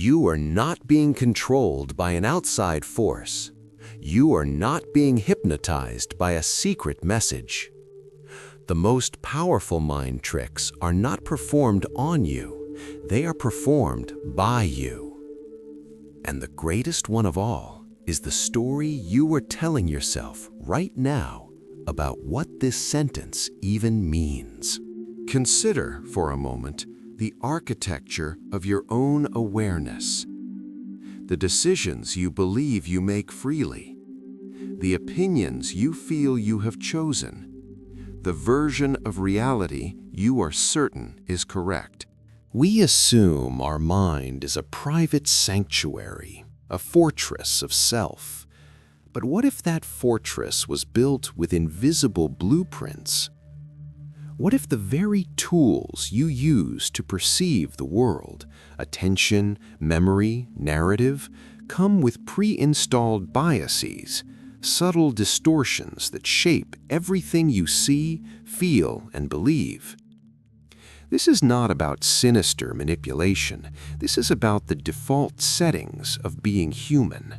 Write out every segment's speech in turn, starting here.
You are not being controlled by an outside force. You are not being hypnotized by a secret message. The most powerful mind tricks are not performed on you. They are performed by you. And the greatest one of all is the story you are telling yourself right now about what this sentence even means. Consider for a moment the architecture of your own awareness, the decisions you believe you make freely, the opinions you feel you have chosen, the version of reality you are certain is correct. We assume our mind is a private sanctuary, a fortress of self. But what if that fortress was built with invisible blueprints? What if the very tools you use to perceive the world, attention, memory, narrative, come with pre-installed biases, subtle distortions that shape everything you see, feel, and believe? This is not about sinister manipulation. This is about the default settings of being human.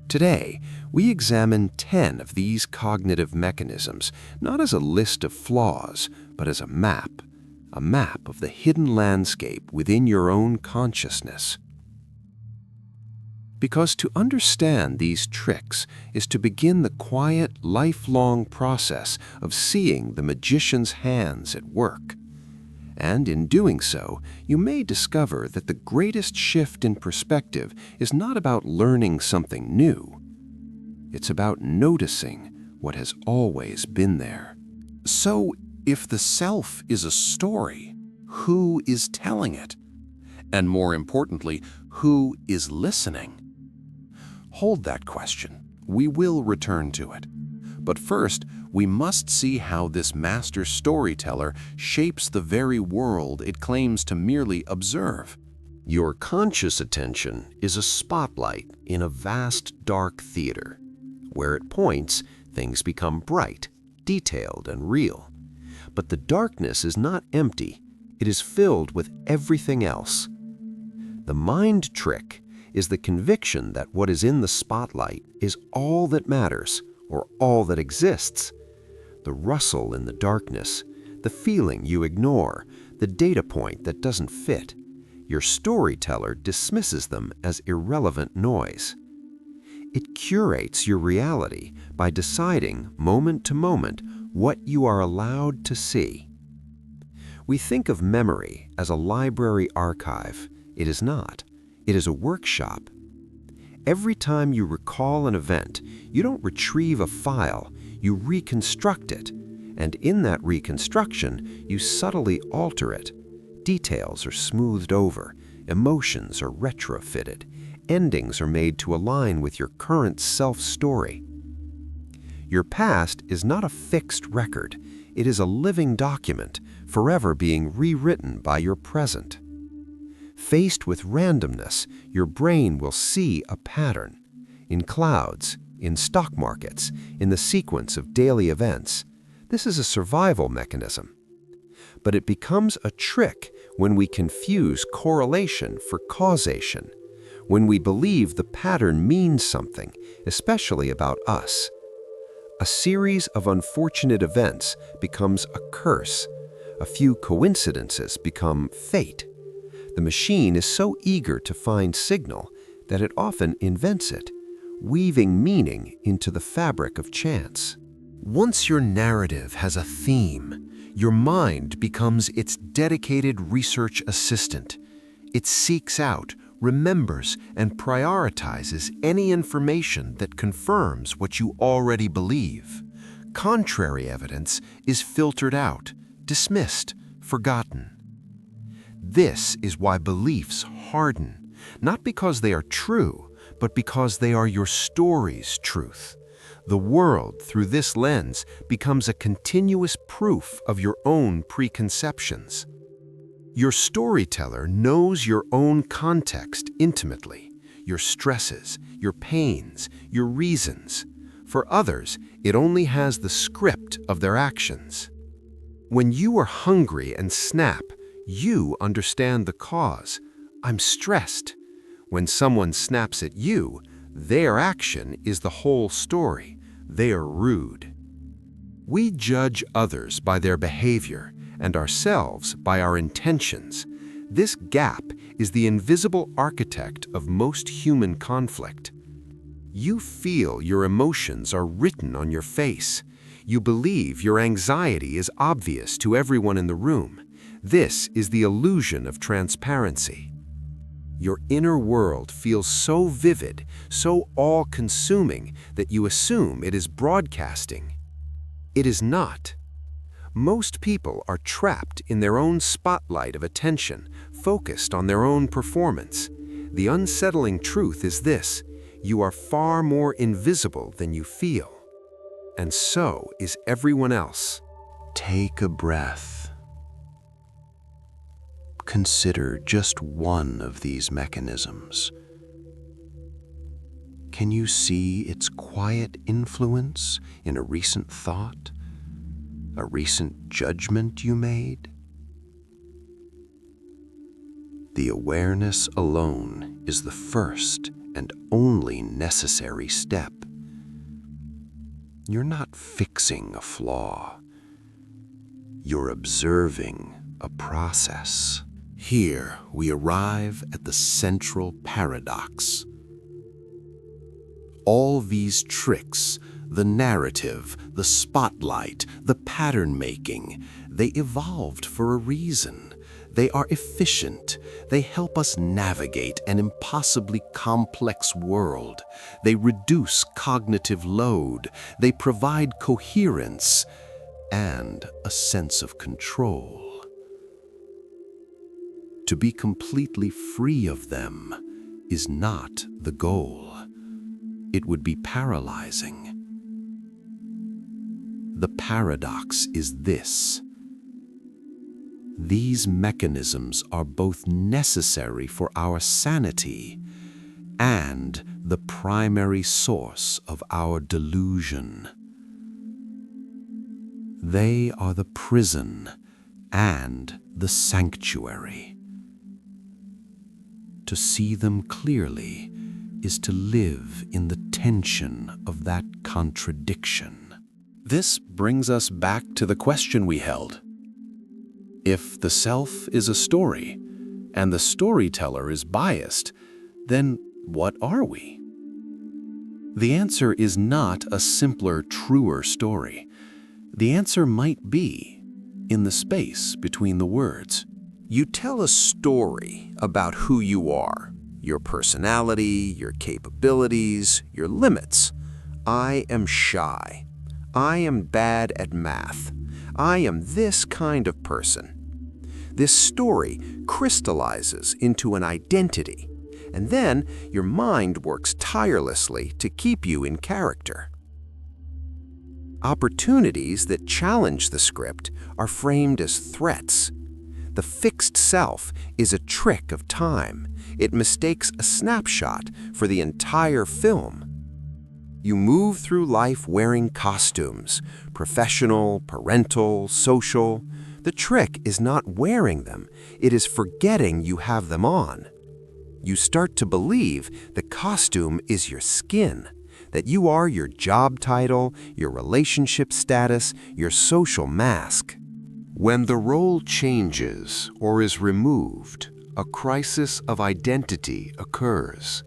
Today, we examine 10 of these cognitive mechanisms, not as a list of flaws, but as a map of the hidden landscape within your own consciousness. Because to understand these tricks is to begin the quiet, lifelong process of seeing the magician's hands at work. And in doing so, you may discover that the greatest shift in perspective is not about learning something new. It's about noticing what has always been there. So, if the self is a story, who is telling it? And more importantly, who is listening? Hold that question. We will return to it. But first, we must see how this master storyteller shapes the very world it claims to merely observe. Your conscious attention is a spotlight in a vast, dark theater. Where it points, things become bright, detailed, and real. But the darkness is not empty. It is filled with everything else. The mind trick is the conviction that what is in the spotlight is all that matters, or all that exists. The rustle in the darkness, the feeling you ignore, the data point that doesn't fit. Your storyteller dismisses them as irrelevant noise. It curates your reality by deciding, moment to moment, what you are allowed to see. We think of memory as a library archive. It is not. It is a workshop. Every time you recall an event, you don't retrieve a file, you reconstruct it. And in that reconstruction, you subtly alter it. Details are smoothed over, emotions are retrofitted, endings are made to align with your current self-story. Your past is not a fixed record. It is a living document, forever being rewritten by your present. Faced with randomness, your brain will see a pattern. In clouds, in stock markets, in the sequence of daily events. This is a survival mechanism. But it becomes a trick when we confuse correlation for causation, when we believe the pattern means something, especially about us. A series of unfortunate events becomes a curse. A few coincidences become fate. The machine is so eager to find signal that it often invents it, weaving meaning into the fabric of chance. Once your narrative has a theme, your mind becomes its dedicated research assistant. It seeks out, remembers, and prioritizes any information that confirms what you already believe. Contrary evidence is filtered out, dismissed, forgotten. This is why beliefs harden, not because they are true, but because they are your story's truth. The world, through this lens, becomes a continuous proof of your own preconceptions. Your storyteller knows your own context intimately, your stresses, your pains, your reasons. For others, it only has the script of their actions. When you are hungry and snap, you understand the cause. I'm stressed. When someone snaps at you, their action is the whole story. They are rude. We judge others by their behavior and ourselves by our intentions. This gap is the invisible architect of most human conflict. You feel your emotions are written on your face. You believe your anxiety is obvious to everyone in the room. This is the illusion of transparency. Your inner world feels so vivid, so all-consuming that you assume it is broadcasting. It is not. Most people are trapped in their own spotlight of attention, focused on their own performance. The unsettling truth is this: you are far more invisible than you feel. And so is everyone else. Take a breath. Consider just one of these mechanisms. Can you see its quiet influence in a recent thought, a recent judgment you made? The awareness alone is the first and only necessary step. You're not fixing a flaw. You're observing a process. Here we arrive at the central paradox. All these tricks, the narrative, the spotlight, the pattern making, they evolved for a reason. They are efficient. They help us navigate an impossibly complex world. They reduce cognitive load. They provide coherence and a sense of control. To be completely free of them is not the goal. It would be paralyzing. The paradox is this: these mechanisms are both necessary for our sanity and the primary source of our delusion. They are the prison and the sanctuary. To see them clearly is to live in the tension of that contradiction. This brings us back to the question we held. If the self is a story, and the storyteller is biased, then what are we? The answer is not a simpler, truer story. The answer might be in the space between the words. You tell a story about who you are, your personality, your capabilities, your limits. I am shy. I am bad at math. I am this kind of person. This story crystallizes into an identity, and then your mind works tirelessly to keep you in character. Opportunities that challenge the script are framed as threats. The fixed self is a trick of time. It mistakes a snapshot for the entire film. You move through life wearing costumes, professional, parental, social. The trick is not wearing them, it is forgetting you have them on. You start to believe the costume is your skin, that you are your job title, your relationship status, your social mask. When the role changes or is removed, a crisis of identity occurs.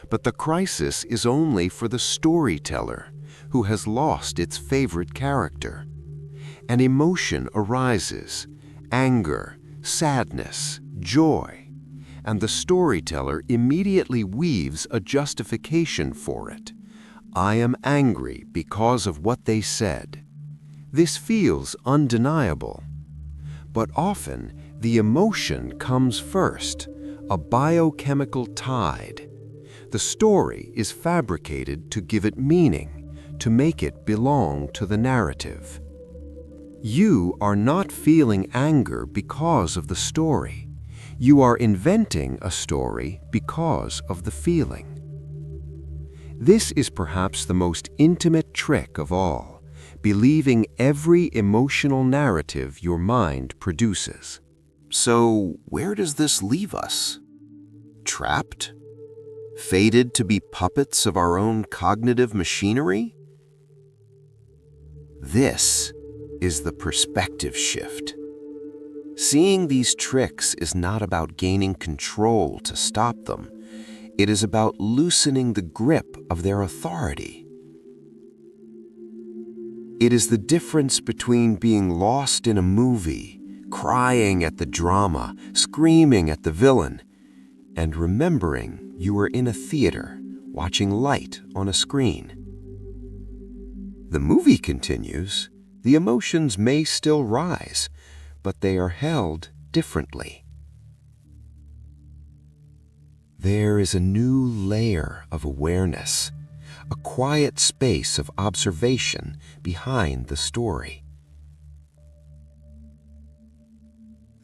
But the crisis is only for the storyteller who has lost its favorite character. An emotion arises, anger, sadness, joy, and the storyteller immediately weaves a justification for it. I am angry because of what they said. This feels undeniable. But often, the emotion comes first, a biochemical tide. The story is fabricated to give it meaning, to make it belong to the narrative. You are not feeling anger because of the story. You are inventing a story because of the feeling. This is perhaps the most intimate trick of all, believing every emotional narrative your mind produces. So, where does this leave us? trapped? Fated to be puppets of our own cognitive machinery? This is the perspective shift. Seeing these tricks is not about gaining control to stop them. It is about loosening the grip of their authority. It is the difference between being lost in a movie, crying at the drama, screaming at the villain, and remembering you were in a theater, watching light on a screen. The movie continues. The emotions may still rise, but they are held differently. There is a new layer of awareness, a quiet space of observation behind the story.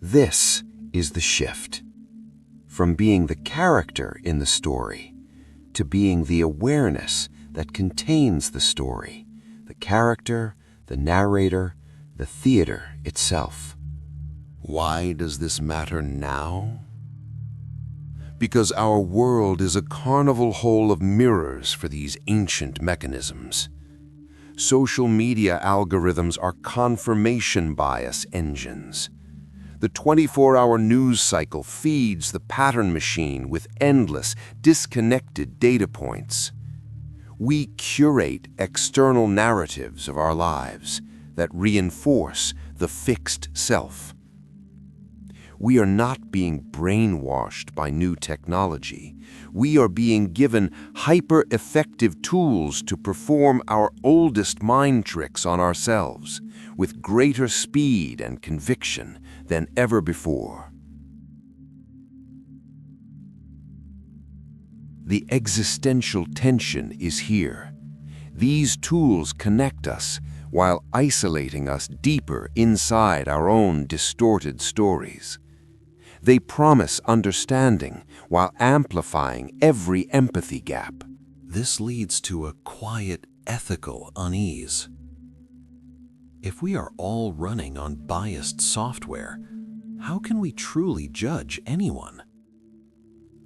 This is the shift, from being the character in the story to being the awareness that contains the story, the character, the narrator, the theater itself. Why does this matter now? Because our world is a carnival hole of mirrors for these ancient mechanisms. Social media algorithms are confirmation bias engines. The 24-hour news cycle feeds the pattern machine with endless, disconnected data points. We curate external narratives of our lives that reinforce the fixed self. We are not being brainwashed by new technology. We are being given hyper-effective tools to perform our oldest mind tricks on ourselves with greater speed and conviction than ever before. The existential tension is here. These tools connect us while isolating us deeper inside our own distorted stories. They promise understanding while amplifying every empathy gap. This leads to a quiet, ethical unease. If we are all running on biased software, how can we truly judge anyone?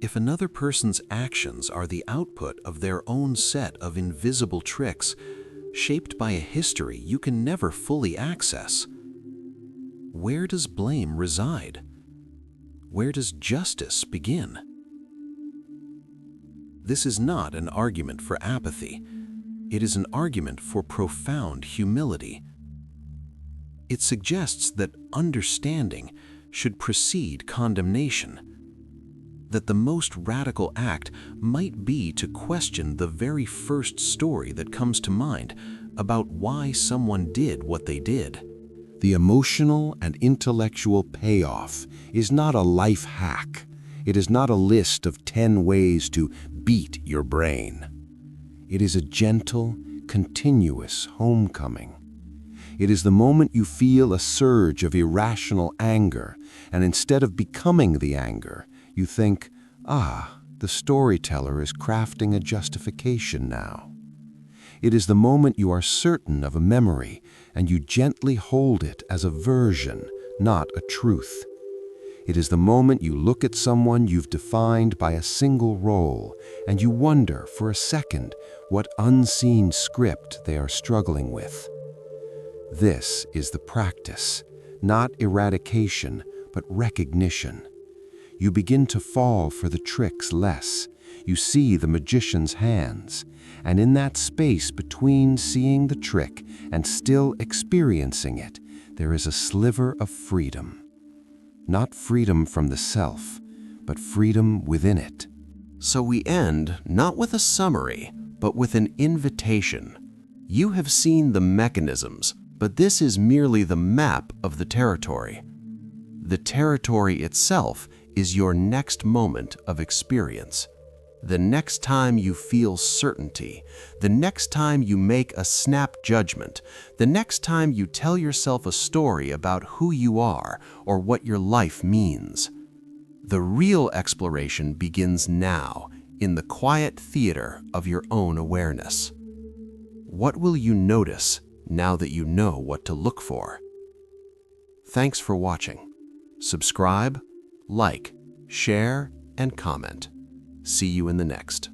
If another person's actions are the output of their own set of invisible tricks, shaped by a history you can never fully access, where does blame reside? Where does justice begin? This is not an argument for apathy. It is an argument for profound humility. It suggests that understanding should precede condemnation, that the most radical act might be to question the very first story that comes to mind about why someone did what they did. The emotional and intellectual payoff is not a life hack. It is not a list of 10 ways to beat your brain. It is a gentle, continuous homecoming. It is the moment you feel a surge of irrational anger, and instead of becoming the anger, you think, the storyteller is crafting a justification now. It is the moment you are certain of a memory, and you gently hold it as a version, not a truth. It is the moment you look at someone you've defined by a single role, and you wonder for a second what unseen script they are struggling with. This is the practice, not eradication, but recognition. You begin to fall for the tricks less. You see the magician's hands, and in that space between seeing the trick and still experiencing it, there is a sliver of freedom. Not freedom from the self, but freedom within it. So we end not with a summary, but with an invitation. You have seen the mechanisms, but this is merely the map of the territory. The territory itself is your next moment of experience. The next time you feel certainty, the next time you make a snap judgment, the next time you tell yourself a story about who you are or what your life means. The real exploration begins now, in the quiet theater of your own awareness. What will you notice now that you know what to look for? Thanks for watching. Subscribe, like, share, and comment. See you in the next.